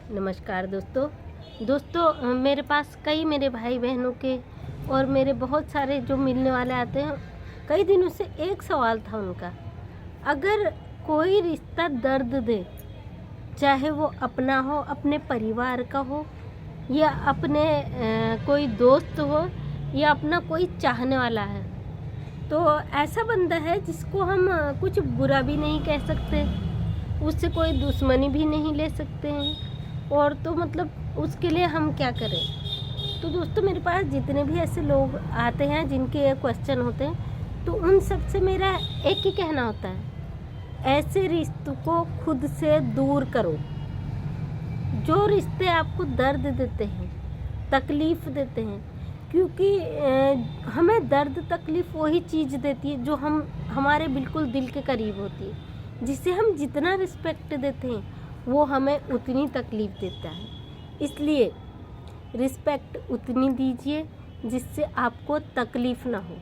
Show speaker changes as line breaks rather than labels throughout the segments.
नमस्कार दोस्तों, मेरे पास कई मेरे भाई बहनों के और मेरे बहुत सारे जो मिलने वाले आते हैं, कई दिनों से एक सवाल था उनका। अगर कोई रिश्ता दर्द दे, चाहे वो अपना हो, अपने परिवार का हो, या अपने कोई दोस्त हो, या अपना कोई चाहने वाला है, तो ऐसा बंदा है जिसको हम कुछ बुरा भी नहीं कह सकते, उससे कोई दुश्मनी भी नहीं ले सकते हैं, और तो मतलब उसके लिए हम क्या करें। तो दोस्तों, मेरे पास जितने भी ऐसे लोग आते हैं जिनके ये क्वेश्चन होते हैं, तो उन सब से मेरा एक ही कहना होता है, ऐसे रिश्तों को खुद से दूर करो। जो रिश्ते आपको दर्द देते हैं, तकलीफ़ देते हैं, क्योंकि हमें दर्द तकलीफ़ वही चीज़ देती है जो हमारे बिल्कुल दिल के करीब होती है। जिसे हम जितना रिस्पेक्ट देते हैं वो हमें उतनी तकलीफ़ देता है। इसलिए रिस्पेक्ट उतनी दीजिए जिससे आपको तकलीफ़ ना हो।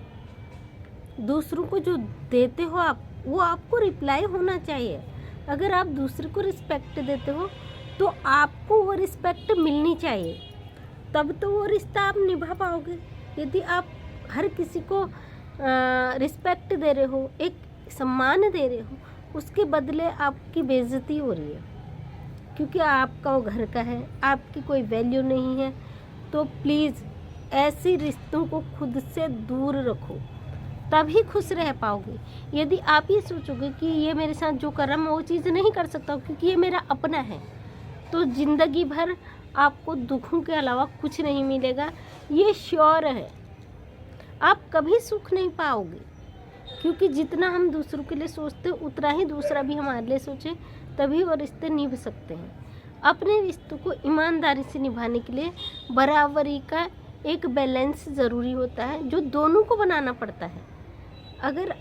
दूसरों को जो देते हो आप, वो आपको रिप्लाई होना चाहिए। अगर आप दूसरे को रिस्पेक्ट देते हो तो आपको वो रिस्पेक्ट मिलनी चाहिए, तब तो वो रिश्ता आप निभा पाओगे। यदि आप हर किसी को रिस्पेक्ट दे रहे हो, एक सम्मान दे रहे हो, उसके बदले आपकी बेइज्जती हो रही है, क्योंकि आपका वो घर का है, आपकी कोई वैल्यू नहीं है। तो प्लीज़ ऐसे रिश्तों को खुद से दूर रखो, तभी खुश रह पाओगे। यदि आप ये सोचोगे कि ये मेरे साथ जो कर रहा मैं वो चीज़ नहीं कर सकता क्योंकि ये मेरा अपना है, तो ज़िंदगी भर आपको दुखों के अलावा कुछ नहीं मिलेगा, ये श्योर है। आप कभी सुख नहीं पाओगे, क्योंकि जितना हम दूसरों के लिए सोचते हैं उतना ही दूसरा भी हमारे लिए सोचे, तभी वो रिश्ते निभ सकते हैं। अपने रिश्तों को ईमानदारी से निभाने के लिए बराबरी का एक बैलेंस ज़रूरी होता है, जो दोनों को बनाना पड़ता है। अगर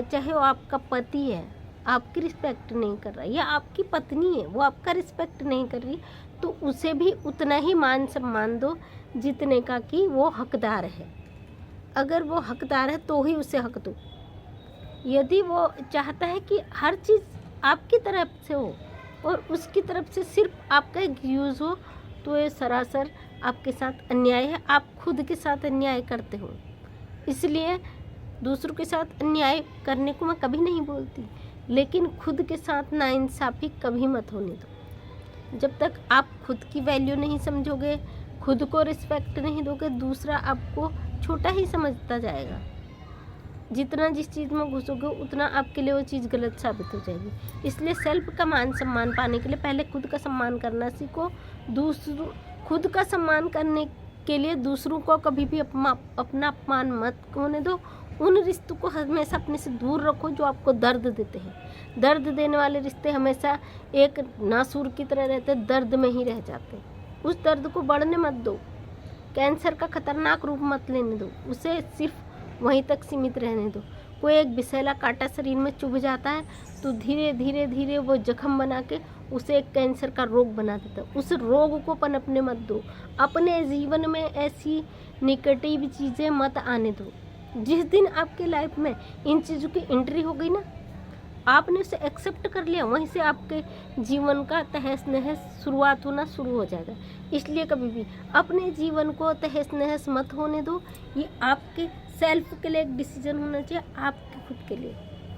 चाहे वो आपका पति है, आपकी रिस्पेक्ट नहीं कर रहा, या आपकी पत्नी है, वो आपका रिस्पेक्ट नहीं कर रही, तो उसे भी उतना ही मान सम्मान दो जितने का कि वो हकदार है। अगर वो हकदार है तो ही उसे हक दो। यदि वो चाहता है कि हर चीज़ आपकी तरफ से हो और उसकी तरफ से सिर्फ आपका एक यूज़ हो, तो ये सरासर आपके साथ अन्याय है। आप खुद के साथ अन्याय करते हो। इसलिए दूसरों के साथ अन्याय करने को मैं कभी नहीं बोलती, लेकिन खुद के साथ नाइंसाफ़ी कभी मत होने दो। जब तक आप खुद की वैल्यू नहीं समझोगे, खुद को रिस्पेक्ट नहीं दोगे, दूसरा आपको छोटा ही समझता जाएगा। जितना जिस चीज़ में घुसोगे उतना आपके लिए वो चीज़ गलत साबित हो जाएगी। इसलिए सेल्फ का मान सम्मान पाने के लिए पहले खुद का सम्मान करना सीखो। खुद का सम्मान करने के लिए दूसरों को कभी भी अपना अपमान मत होने दो। उन रिश्तों को हमेशा अपने से दूर रखो जो आपको दर्द देते हैं। दर्द देने वाले रिश्ते हमेशा एक नासूर की तरह रहते, दर्द में ही रह जाते। उस दर्द को बढ़ने मत दो। कैंसर का खतरनाक रूप मत लेने दो, उसे सिर्फ वहीं तक सीमित रहने दो। कोई एक विषैला कांटा शरीर में चुभ जाता है तो धीरे धीरे धीरे वो जख्म बना के उसे एक कैंसर का रोग बना देता है। उस रोग को पनपने मत दो। अपने जीवन में ऐसी निगेटिव चीज़ें मत आने दो। जिस दिन आपके लाइफ में इन चीज़ों की एंट्री हो गई ना, आपने उसे एक्सेप्ट कर लिया, वहीं से आपके जीवन का तहस नहस शुरुआत होना शुरू हो जाएगा। इसलिए कभी भी अपने जीवन को तहस नहस मत होने दो। ये आपके सेल्फ के लिए एक डिसीजन होना चाहिए, आपके खुद के लिए,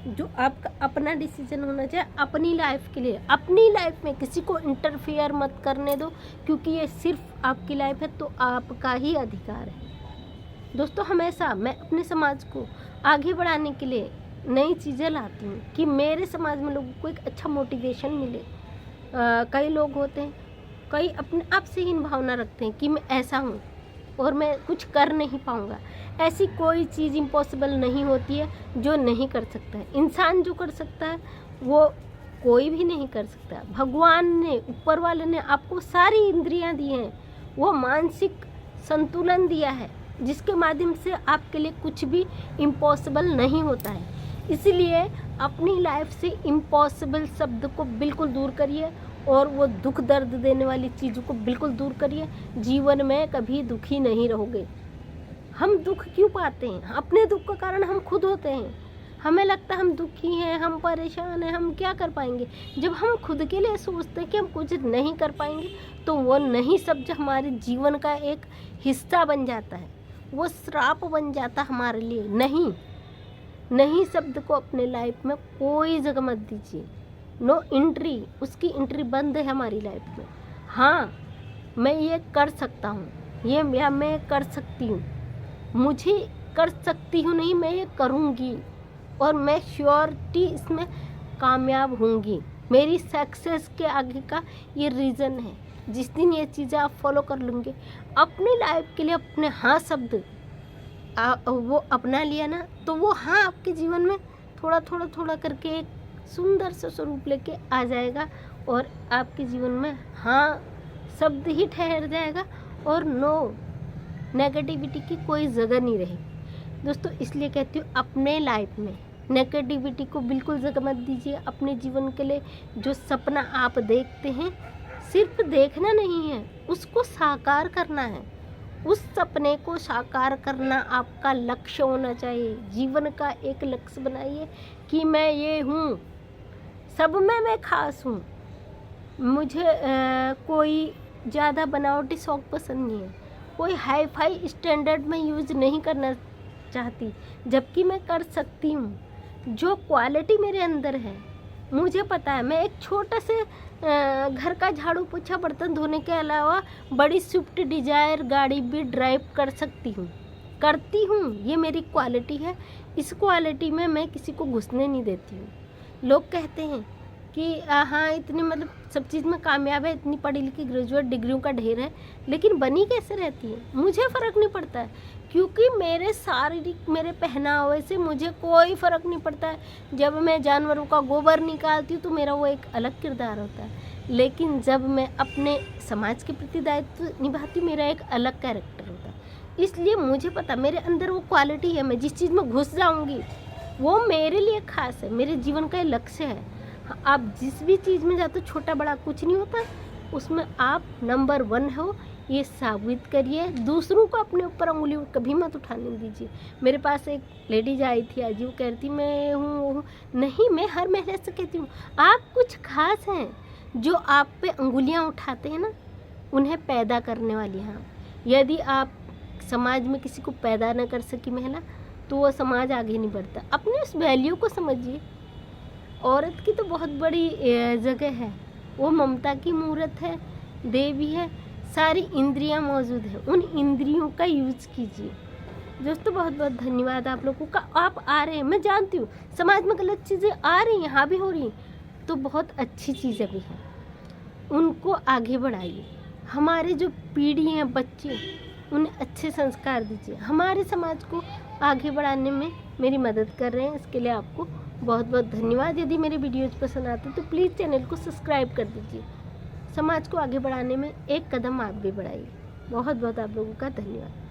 जो आपका अपना डिसीजन होना चाहिए अपनी लाइफ के लिए। अपनी लाइफ में किसी को इंटरफेयर मत करने दो, क्योंकि ये सिर्फ आपकी लाइफ है, तो आपका ही अधिकार है। दोस्तों, हमेशा मैं अपने समाज को आगे बढ़ाने के लिए नई चीज़ें लाती हूँ कि मेरे समाज में लोगों को एक अच्छा मोटिवेशन मिले। कई लोग होते हैं, कई अपने आप से हीन भावना रखते हैं कि मैं ऐसा हूँ और मैं कुछ कर नहीं पाऊँगा। ऐसी कोई चीज़ इम्पॉसिबल नहीं होती है जो नहीं कर सकता है। इंसान जो कर सकता है वो कोई भी नहीं कर सकता। भगवान ने, ऊपर वाले ने आपको सारी इंद्रियां दी हैं, वो मानसिक संतुलन दिया है जिसके माध्यम से आपके लिए कुछ भी इम्पॉसिबल नहीं होता है। इसलिए अपनी लाइफ से इम्पॉसिबल शब्द को बिल्कुल दूर करिए और वो दुख दर्द देने वाली चीज़ों को बिल्कुल दूर करिए। जीवन में कभी दुखी नहीं रहोगे। हम दुख क्यों पाते हैं? अपने दुख का कारण हम खुद होते हैं। हमें लगता है हम दुखी हैं, हम परेशान हैं, हम क्या कर पाएंगे। जब हम खुद के लिए सोचते हैं कि हम कुछ नहीं कर पाएंगे, तो वो नहीं शब्द हमारे जीवन का एक हिस्सा बन जाता है, वो श्राप बन जाता हमारे लिए। नहीं, नहीं शब्द को अपने लाइफ में कोई जगह मत दीजिए। नो एंट्री, उसकी एंट्री बंद है हमारी लाइफ में। हाँ, मैं ये कर सकता हूँ, ये या मैं कर सकती हूँ, मुझे कर सकती हूँ नहीं, मैं ये करूँगी और मैं श्योरिटी इसमें कामयाब होंगी। मेरी सक्सेस के आगे का ये रीज़न है। जिस दिन ये चीज़ें आप फॉलो कर लेंगे अपनी लाइफ के लिए, अपने हाँ शब्द वो अपना लिया ना, तो वो हाँ आपके जीवन में थोड़ा करके एक सुंदर सा स्वरूप लेके आ जाएगा और आपके जीवन में हाँ शब्द ही ठहर जाएगा और नो नेगेटिविटी की कोई जगह नहीं रहेगी। दोस्तों, इसलिए कहती हूँ अपने लाइफ में नेगेटिविटी को बिल्कुल जगह मत दीजिए। अपने जीवन के लिए जो सपना आप देखते हैं, सिर्फ देखना नहीं है, उसको साकार करना है। उस सपने को साकार करना आपका लक्ष्य होना चाहिए। जीवन का एक लक्ष्य बनाइए कि मैं ये हूँ, सब में मैं खास हूँ। मुझे कोई ज़्यादा बनावटी शौक पसंद नहीं है, कोई हाई फाई स्टैंडर्ड में यूज़ नहीं करना चाहती, जबकि मैं कर सकती हूँ। जो क्वालिटी मेरे अंदर है मुझे पता है। मैं एक छोटा से घर का झाड़ू पोछा बर्तन धोने के अलावा बड़ी स्विफ्ट डिज़ायर गाड़ी भी ड्राइव कर सकती हूँ, करती हूँ। ये मेरी क्वालिटी है। इस क्वालिटी में मैं किसी को घुसने नहीं देती हूँ। लोग कहते हैं कि हाँ इतनी मतलब सब चीज़ में कामयाब है, इतनी पढ़ी लिखी ग्रेजुएट डिग्रियों का ढेर है, लेकिन बनी कैसे रहती है? मुझे फ़र्क नहीं पड़ता है, क्योंकि मेरे शारीरिक मेरे पहनावे से मुझे कोई फ़र्क नहीं पड़ता है। जब मैं जानवरों का गोबर निकालती हूँ तो मेरा वो एक अलग किरदार होता है, लेकिन जब मैं अपने समाज के प्रति दायित्व निभाती हूँ मेरा एक अलग कैरेक्टर होता है। इसलिए मुझे पता मेरे अंदर वो क्वालिटी है। मैं जिस चीज़ में घुस जाऊँगी वो मेरे लिए खास है, मेरे जीवन का लक्ष्य है। आप जिस भी चीज़ में जाते हो, छोटा बड़ा कुछ नहीं होता, उसमें आप नंबर 1 हो, ये साबित करिए। दूसरों को अपने ऊपर उंगली कभी मत उठाने दीजिए। मेरे पास एक लेडीज आई थी आज, वो कहती मैं हूँ नहीं, मैं हर महिला से कहती हूँ आप कुछ खास हैं। जो आप पे उंगलियाँ उठाते हैं ना, उन्हें पैदा करने वाली हैं। यदि आप समाज में किसी को पैदा न कर सकी महिला, तो वो समाज आगे नहीं बढ़ता। अपने उस वैल्यू को समझिए। औरत की तो बहुत बड़ी जगह है, वो ममता की मूर्त है, देवी है, सारी इंद्रियां मौजूद है, उन इंद्रियों का यूज़ कीजिए। दोस्तों, बहुत बहुत धन्यवाद आप लोगों का। आप आ रहे हैं, मैं जानती हूँ समाज में गलत चीज़ें आ रही हैं, यहाँ भी हो रही हैं, तो बहुत अच्छी चीज़ें भी हैं, उनको आगे बढ़ाइए। हमारे जो पीढ़ी हैं, बच्चे, उन्हें अच्छे संस्कार दीजिए। हमारे समाज को आगे बढ़ाने में मेरी मदद कर रहे हैं, इसके लिए आपको बहुत बहुत धन्यवाद। यदि मेरे वीडियोज़ पसंद आते तो प्लीज़ चैनल को सब्सक्राइब कर दीजिए। समाज को आगे बढ़ाने में एक कदम आप भी बढ़ाइए। बहुत बहुत आप लोगों का धन्यवाद।